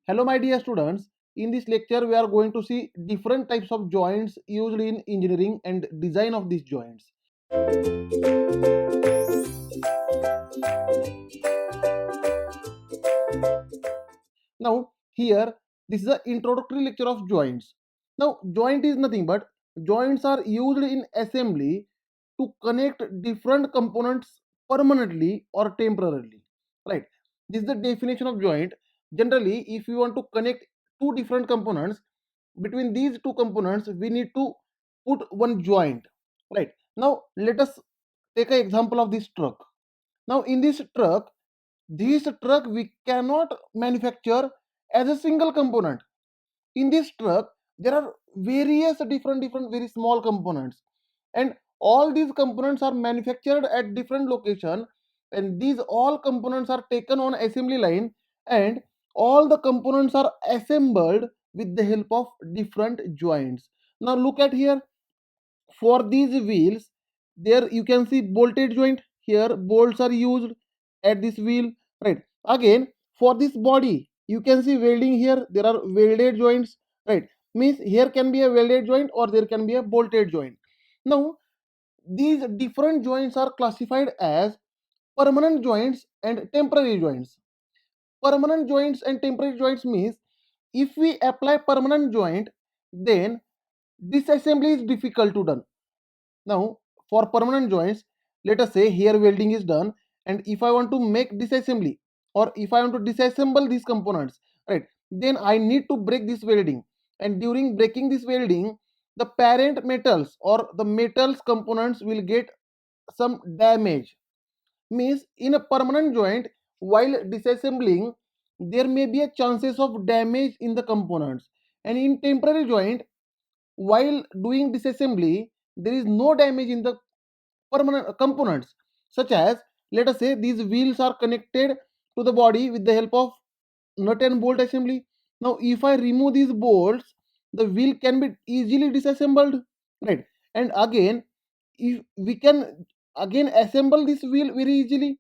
Hello my dear students, in this lecture we are going to see different types of joints used in engineering and design of these joints. Now here this is the introductory lecture of joints. Now joint is nothing but joints are used in assembly to connect different components permanently or temporarily. Right. This is the definition of joint. Generally, if you want to connect two different components, between these two components we need to put one joint. Right. Now let us take an example of this truck. Now in this truck we cannot manufacture as a single component. In this truck there are various different very small components, and all these components are manufactured at different location, and these all components are taken on assembly line, and all the components are assembled with the help of different joints. Now look at here. For these wheels, there you can see bolted joint. Here bolts are used at this wheel, right? Again, for this body you can see welding. Here there are welded joints, right? Means here can be a welded joint or there can be a bolted joint. Now these different joints are classified as permanent joints and temporary joints. Permanent joints and temporary joints means if we apply permanent joint, then disassembly is difficult to done. Now, for permanent joints, let us say here welding is done, and if I want to make disassembly or if I want to disassemble these components, right, then I need to break this welding. And during breaking this welding, the parent metals or the metals components will get some damage. Means in a permanent joint, while disassembling, there may be a chances of damage in the components. And in temporary joint, while doing disassembly, there is no damage in the permanent components, such as let us say these wheels are connected to the body with the help of nut and bolt assembly. Now if I remove these bolts, the wheel can be easily disassembled, right? And again, if we can again assemble this wheel very easily.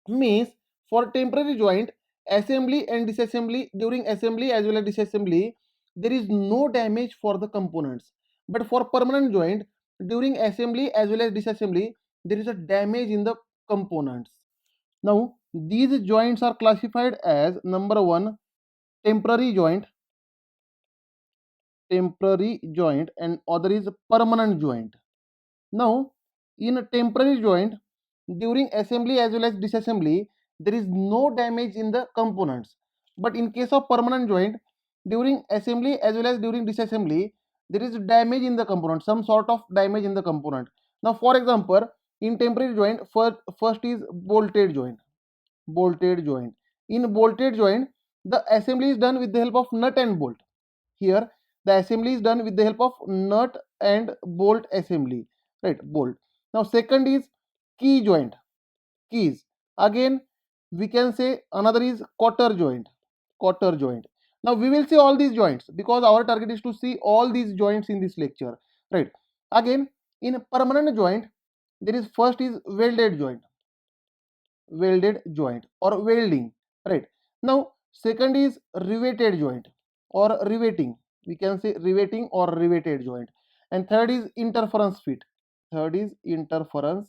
Means for temporary joint, assembly and disassembly, during assembly as well as disassembly, there is no damage for the components. But for permanent joint, during assembly as well as disassembly, there is a damage in the components. Now these joints are classified as number one, temporary joint, and other is permanent joint. Now, in a temporary joint, during assembly as well as disassembly, there is no damage in the components. But in case of permanent joint, during assembly as well as during disassembly, there is damage in the component, some sort of damage in the component. Now, for example, in temporary joint, first is bolted joint. Bolted joint. In bolted joint, the assembly is done with the help of nut and bolt. Here the assembly is done with the help of nut and bolt assembly, right? Bolt. Now second is key joint, keys. Again we can say another is cotter joint, cotter joint. Now we will see all these joints because our target is to see all these joints in this lecture, right? Again, in a permanent joint, there is first is welded joint, welded joint or welding, right? Now second is riveted joint or riveting, we can say riveting or riveted joint. And third is interference fit, third is interference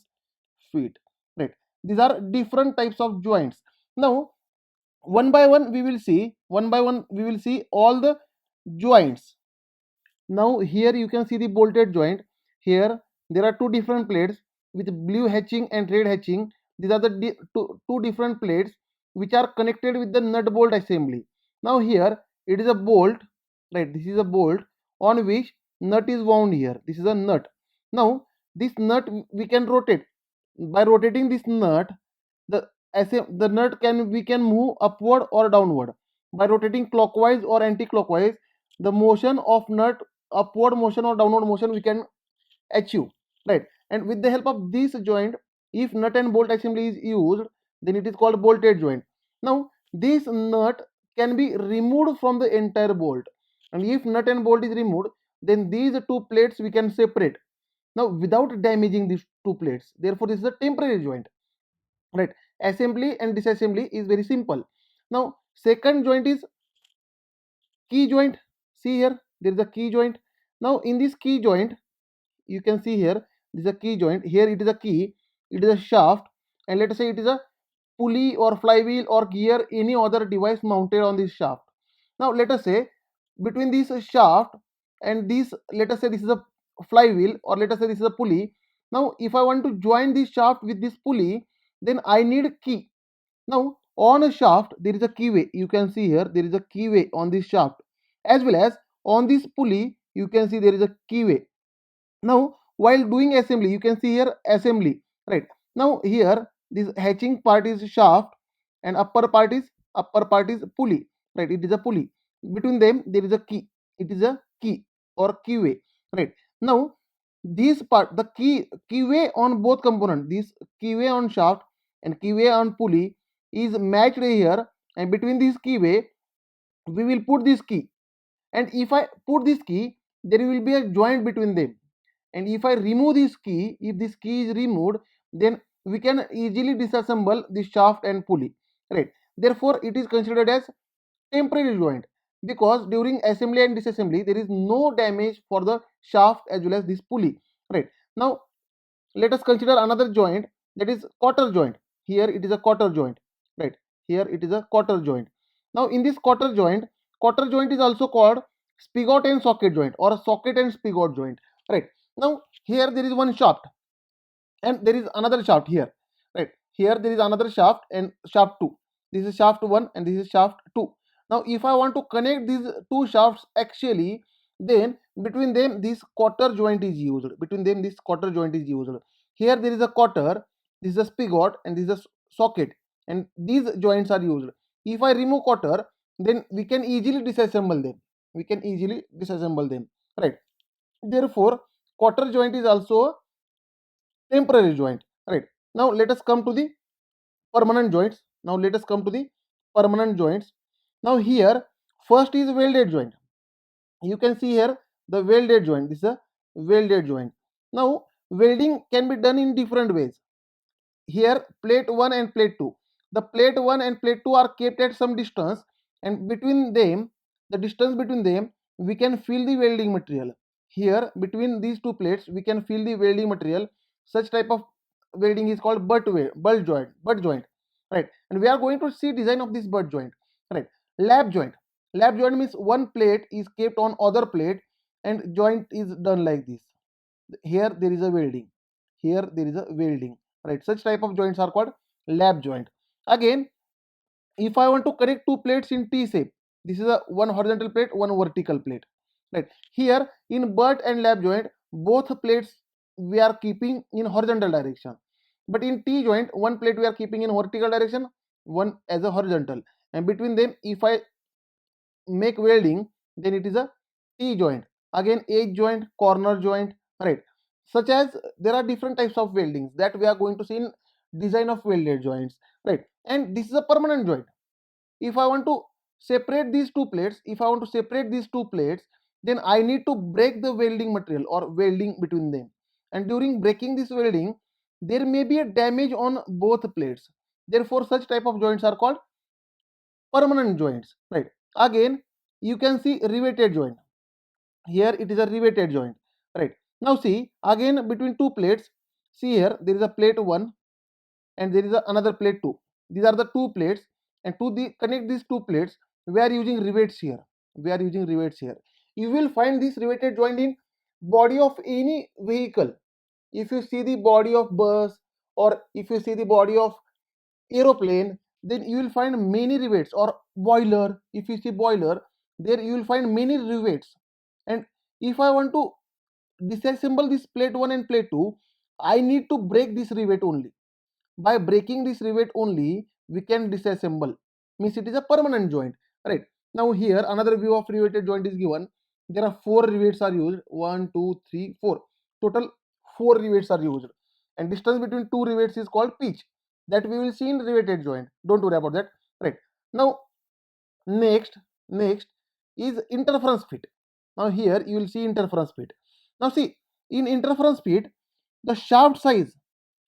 fit, right? These are different types of joints. Now one by one we will see, all the joints. Now here you can see the bolted joint. Here there are two different plates with blue hatching and red hatching. These are the two different plates which are connected with the nut bolt assembly. Now here it is a bolt, right? This is a bolt on which nut is wound here. This is a nut. Now this nut we can rotate. By rotating this nut, the nut can move upward or downward. By rotating clockwise or anti-clockwise, the motion of nut, upward motion or downward motion, we can achieve, right? And with the help of this joint, if nut and bolt assembly is used, then it is called bolted joint. Now this nut can be removed from the entire bolt, and if nut and bolt is removed, then these two plates we can separate now without damaging these two plates. Therefore this is a temporary joint, right? Assembly and disassembly is very simple. Now second joint is key joint. See here, there is a key joint. Now in this key joint, you can see here, this is a key joint. Here it is a key, it is a shaft, and let us say it is a pulley or flywheel or gear, any other device mounted on this shaft. Now let us say between this shaft and this, let us say this is a flywheel, or let us say this is a pulley. Now if I want to join this shaft with this pulley, then I need key. Now on a shaft there is a keyway, you can see here there is a keyway on this shaft, as well as on this pulley you can see there is a keyway. Now while doing assembly, you can see here assembly, right? Now here this hatching part is shaft, and upper part is pulley, right? It is a pulley. Between them there is a key, it is a key or keyway, right? Now this part, the keyway on both component, this keyway on shaft and keyway on pulley is matched here, and between this keyway we will put this key, and if I put this key, there will be a joint between them. And if I remove this key, if this key is removed, then we can easily disassemble the shaft and pulley, right? Therefore it is considered as temporary joint, because during assembly and disassembly there is no damage for the shaft as well as this pulley, right? Now let us consider another joint, that is quarter joint. Here it is a quarter joint, right? Here it is a quarter joint. Now in this quarter joint is also called spigot and socket joint, or socket and spigot joint, right? Now here there is one shaft and there is another shaft here, right? Here there is another shaft and shaft 2. This is shaft 1 and this is shaft 2. Now if I want to connect these two shafts actually, then between them this quarter joint is used, between them this quarter joint is used. Here there is a quarter, this is a spigot, and this is a socket, and these joints are used. If I remove quarter, then we can easily disassemble them, right? Therefore quarter joint is also a temporary joint, right? Now let us come to the permanent joints. Now here first is welded joint. You can see here the welded joint, this is a welded joint. Now welding can be done in different ways. Here plate 1 and plate 2, the plate 1 and plate 2 are kept at some distance, and between them, the distance between them, we can fill the welding material. Here between these two plates we can fill the welding material. Such type of welding is called butt joint, right? And we are going to see design of this butt joint, right? Lap joint means one plate is kept on other plate and joint is done like this. Here there is a welding, here there is a welding, right? Such type of joints are called lap joint. Again, if I want to connect two plates in T shape, this is a one horizontal plate, one vertical plate, right? Here in butt and lap joint, both plates we are keeping in horizontal direction, but in T joint one plate we are keeping in vertical direction, one as a horizontal, and between them if I make welding, then it is a T joint. Again edge joint, corner joint, right? Such as there are different types of weldings that we are going to see in design of welded joints, right? And this is a permanent joint. If I want to separate these two plates, then I need to break the welding material or welding between them, and during breaking this welding there may be a damage on both plates. Therefore such type of joints are called permanent joints, right? Again you can see riveted joint. Here it is a riveted joint, right? Now see again between two plates, see here there is a plate 1 and there is another plate 2. These are the two plates, and to connect these two plates we are using rivets here. You will find this riveted joint in body of any vehicle. If you see the body of bus, or if you see the body of aeroplane, then you will find many rivets, or boiler, if you see boiler, there you will find many rivets. And if I want to disassemble this plate 1 and plate 2, I need to break this rivet only. By breaking this rivet only we can disassemble, means it is a permanent joint, right? Now here another view of riveted joint is given. There are 4 rivets are used, 1 2 3 4, total 4 rivets are used, and distance between two rivets is called pitch, that we will see in riveted joint. Don't worry about that, right? Now next is interference fit. Now here you will see interference fit. Now see, in interference fit the shaft size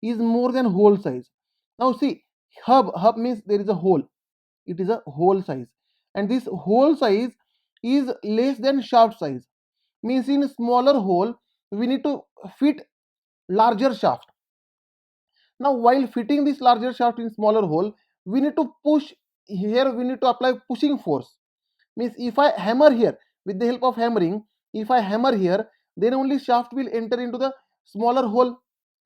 is more than hole size. Now see, hub means there is a hole, it is a hole size, and this hole size is less than shaft size, means in smaller hole we need to fit larger shaft. Now while fitting this larger shaft in smaller hole, we need to push here, we need to apply pushing force. Means if I hammer here, with the help of hammering, if I hammer here, then only shaft will enter into the smaller hole,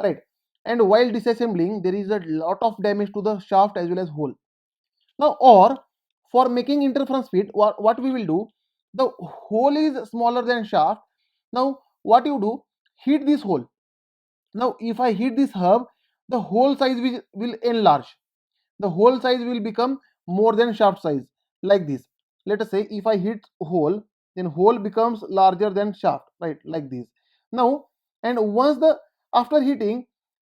right? And while disassembling, there is a lot of damage to the shaft as well as hole. Now, or for making interference fit, what we will do, the hole is smaller than shaft. Now what you do, hit this hole. Now if I hit this hub, the hole size will enlarge, the hole size will become more than shaft size, like this. Let us say if I hit hole, then hole becomes larger than shaft, right, like this. Now, and once the, after hitting,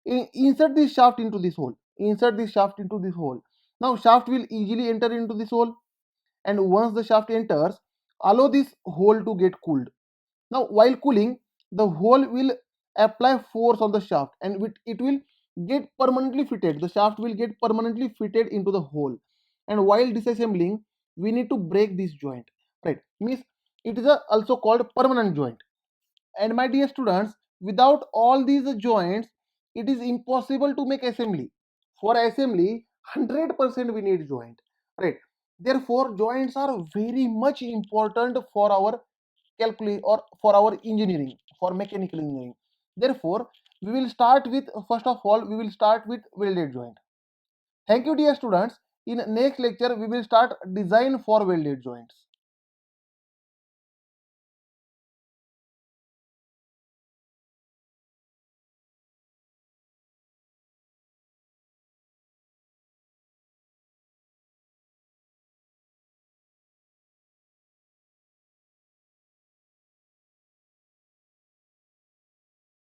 insert this shaft into this hole, insert this shaft into this hole. Now shaft will easily enter into this hole, and once the shaft enters, allow this hole to get cooled. Now while cooling, the hole will apply force on the shaft, and it will get permanently fitted, the shaft will get permanently fitted into the hole. And while disassembling, we need to break this joint, right, means it is also called permanent joint. And my dear students, without all these joints, it is impossible to make assembly. For assembly, 100% we need joint, right? Therefore joints are very much important for our calculate or for our engineering, for mechanical engineering. Therefore we will start with, first of all we will start with welded joint. Thank you dear students. In next lecture we will start design for welded joints.